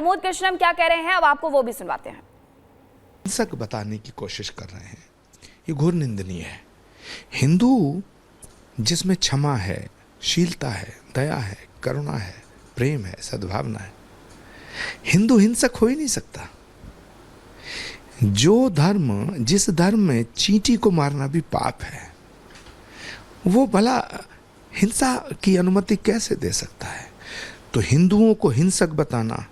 प्रमोद कृष्णम क्या कह रहे हैं, अब आपको वो भी सुनवाते हैं। हिंसक बताने की कोशिश कर रहे हैं, ये घोर निंदनीय है। हिंदू जिसमें क्षमा है, शीलता है, दया है, करुणा है, प्रेम है, सद्भावना है, हिंदू हिंसक हो ही नहीं सकता। जिस धर्म में चींटी को मारना भी पाप है, वो भला हिंसा की अनुमति कैसे दे सकता है? तो हिंदुओं को हिंसक बताना,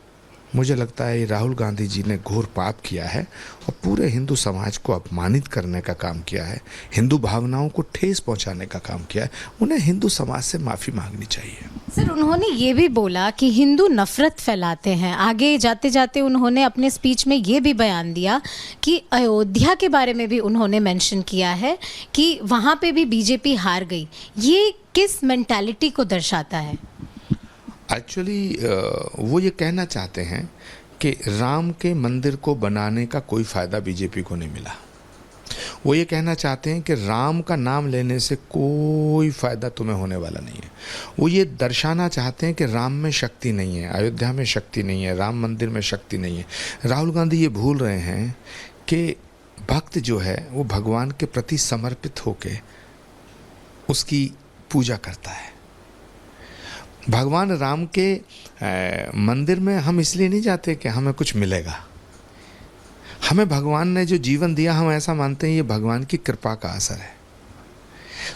मुझे लगता है ये राहुल गांधी जी ने घोर पाप किया है और पूरे हिंदू समाज को अपमानित करने का काम किया है, हिंदू भावनाओं को ठेस पहुंचाने का काम किया है। उन्हें हिंदू समाज से माफ़ी मांगनी चाहिए। सर, उन्होंने ये भी बोला कि हिंदू नफरत फैलाते हैं। आगे जाते जाते उन्होंने अपने स्पीच में ये भी बयान दिया कि अयोध्या के बारे में भी उन्होंने मेंशन किया है कि वहाँ पे भी बीजेपी हार गई। ये किस मेंटालिटी को दर्शाता है? एक्चुअली वो ये कहना चाहते हैं कि राम के मंदिर को बनाने का कोई फ़ायदा बीजेपी को नहीं मिला। वो ये कहना चाहते हैं कि राम का नाम लेने से कोई फ़ायदा तुम्हें होने वाला नहीं है। वो ये दर्शाना चाहते हैं कि राम में शक्ति नहीं है, अयोध्या में शक्ति नहीं है, राम मंदिर में शक्ति नहीं है। राहुल गांधी ये भूल रहे हैं कि भक्त जो है वो भगवान के प्रति समर्पित होके उसकी पूजा करता है। भगवान राम के मंदिर में हम इसलिए नहीं जाते कि हमें कुछ मिलेगा। हमें भगवान ने जो जीवन दिया, हम ऐसा मानते हैं ये भगवान की कृपा का असर है।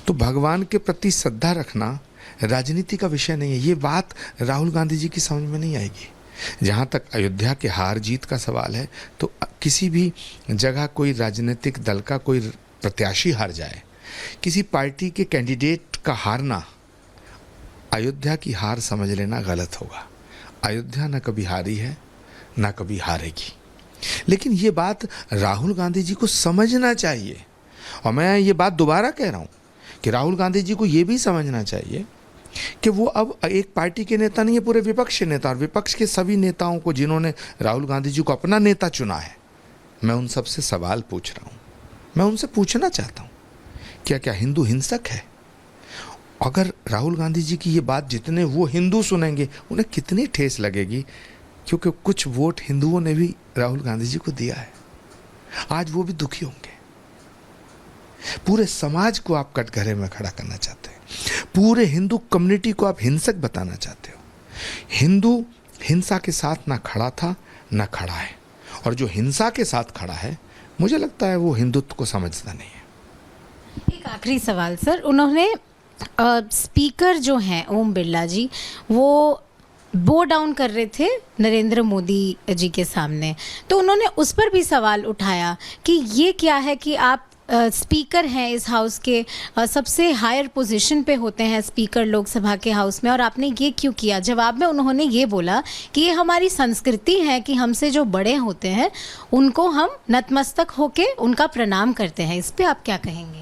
तो भगवान के प्रति श्रद्धा रखना राजनीति का विषय नहीं है। ये बात राहुल गांधी जी की समझ में नहीं आएगी। जहाँ तक अयोध्या के हार जीत का सवाल है, तो किसी भी जगह कोई राजनीतिक दल का कोई प्रत्याशी हार जाए, किसी पार्टी के कैंडिडेट का हारना अयोध्या की हार समझ लेना गलत होगा। अयोध्या न कभी हारी है, न कभी हारेगी। लेकिन ये बात राहुल गांधी जी को समझना चाहिए। और मैं ये बात दोबारा कह रहा हूँ कि राहुल गांधी जी को ये भी समझना चाहिए कि वो अब एक पार्टी के नेता नहीं है, पूरे विपक्ष के नेता, और विपक्ष के सभी नेताओं को जिन्होंने राहुल गांधी जी को अपना नेता चुना है, मैं उन सब से सवाल पूछ रहा हूँ। मैं उनसे पूछना चाहता हूँ, क्या क्या हिंदू हिंसक है? अगर राहुल गांधी जी की ये बात जितने वो हिंदू सुनेंगे, उन्हें कितनी ठेस लगेगी, क्योंकि कुछ वोट हिंदुओं ने भी राहुल गांधी जी को दिया है। आज वो भी दुखी होंगे। पूरे समाज को आप कटघरे में खड़ा करना चाहते हैं, पूरे हिंदू कम्युनिटी को आप हिंसक बताना चाहते हो। हिंदू हिंसा के साथ ना खड़ा था ना खड़ा है, और जो हिंसा के साथ खड़ा है, मुझे लगता है वो हिंदुत्व को समझता नहीं है। एक आखिरी सवाल सर, उन्होंने स्पीकर जो हैं ओम बिरला जी, वो बो डाउन कर रहे थे नरेंद्र मोदी जी के सामने, तो उन्होंने उस पर भी सवाल उठाया कि ये क्या है कि आप स्पीकर हैं इस हाउस के, सबसे हायर पोजीशन पे होते हैं स्पीकर लोकसभा के हाउस में, और आपने ये क्यों किया? जवाब में उन्होंने ये बोला कि ये हमारी संस्कृति है कि हमसे जो बड़े होते हैं उनको हम नतमस्तक होके उनका प्रणाम करते हैं। इस पर आप क्या कहेंगे?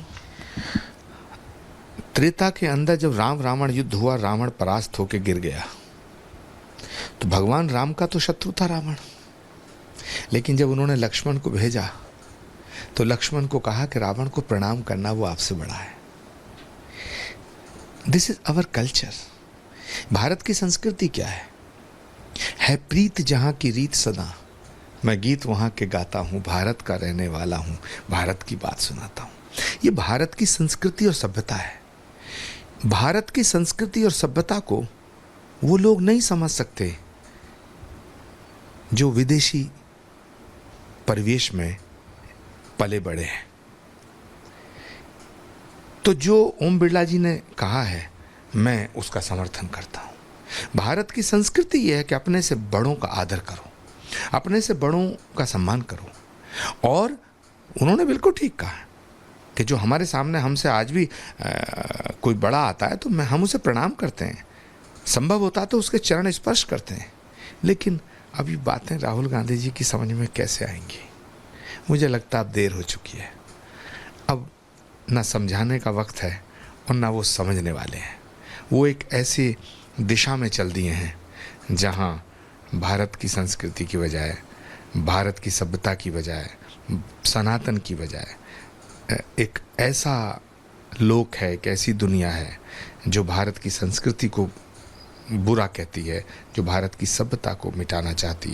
त्रेता के अंदर जब राम रावण युद्ध हुआ, रावण परास्त होकर गिर गया, तो भगवान राम का तो शत्रु था रावण। लेकिन जब उन्होंने लक्ष्मण को भेजा, तो लक्ष्मण को कहा कि रावण को प्रणाम करना वो आपसे बड़ा है। This is our culture. Bharat की संस्कृति क्या है प्रीत जहां की रीत सदा, मैं गीत वहां के गाता हूं, भारत का रहने वाला हूं, भारत की बात सुनाता हूं। ये भारत की संस्कृति और सभ्यता है। भारत की संस्कृति और सभ्यता को वो लोग नहीं समझ सकते जो विदेशी परिवेश में पले बड़े हैं। तो जो ओम बिरला जी ने कहा है, मैं उसका समर्थन करता हूं। भारत की संस्कृति यह है कि अपने से बड़ों का आदर करो, अपने से बड़ों का सम्मान करो। और उन्होंने बिल्कुल ठीक कहा कि जो हमारे सामने हमसे आज भी कोई बड़ा आता है, तो हम उसे प्रणाम करते हैं, संभव होता तो उसके चरण स्पर्श करते हैं। लेकिन अभी बातें राहुल गांधी जी की समझ में कैसे आएंगी? मुझे लगता अब देर हो चुकी है। अब ना समझाने का वक्त है और ना वो समझने वाले हैं। वो एक ऐसी दिशा में चल दिए हैं जहां भारत की संस्कृति की बजाय, भारत की सभ्यता की बजाय, सनातन की बजाय एक ऐसा लोक है, एक ऐसी दुनिया है जो भारत की संस्कृति को बुरा कहती है, जो भारत की सभ्यता को मिटाना चाहती है।